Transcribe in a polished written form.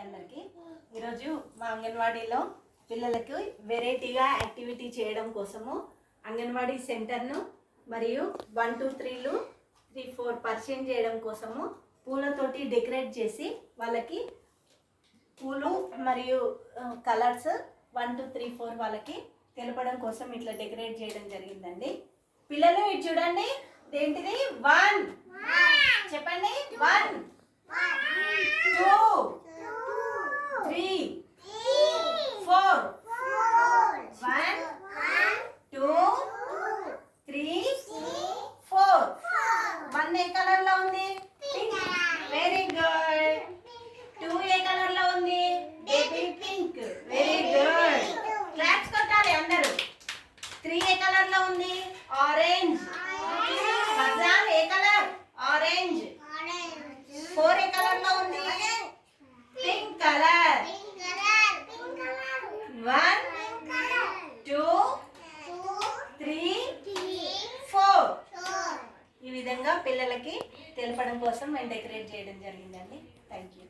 అందరికీ. ఈరోజు మా అంగన్వాడీలో పిల్లలకు వెరైటీగా యాక్టివిటీ చేయడం కోసము అంగన్వాడీ సెంటర్ను మరియు 1, 2, 3లు 3, 4 పరిచయం చేయడం కోసము పూలతోటి డెకరేట్ చేసి వాళ్ళకి పూలు మరియు కలర్స్ 1, 2, 3, 4 వాళ్ళకి తెలపడం కోసం ఇట్లా డెకరేట్ చేయడం జరిగిందండి. పిల్లలు ఇటు చూడండి, ఏంటిది 1 చెప్పండి, 1 2 3 4 1 2 3 4 1 ఏ కలర్ లో ఉంది? Very good. 2 ఏ కలర్ లో ఉంది? Baby pink. Very good. Claps కొట్టాలి అందరూ. 3 ఏ కలర్ లో ఉంది? ఆరెంజ్. ఫర్జాన్ ఏ కలర్? ఆరెంజ్. 4 ఏ కలర్ లో ఉంది? Pink colour. 1 2 3 4 ఈ విధంగా పిల్లలకి తెలపడం కోసం మేము డెకరేట్ చేయడం జరిగిందండి. Thank you.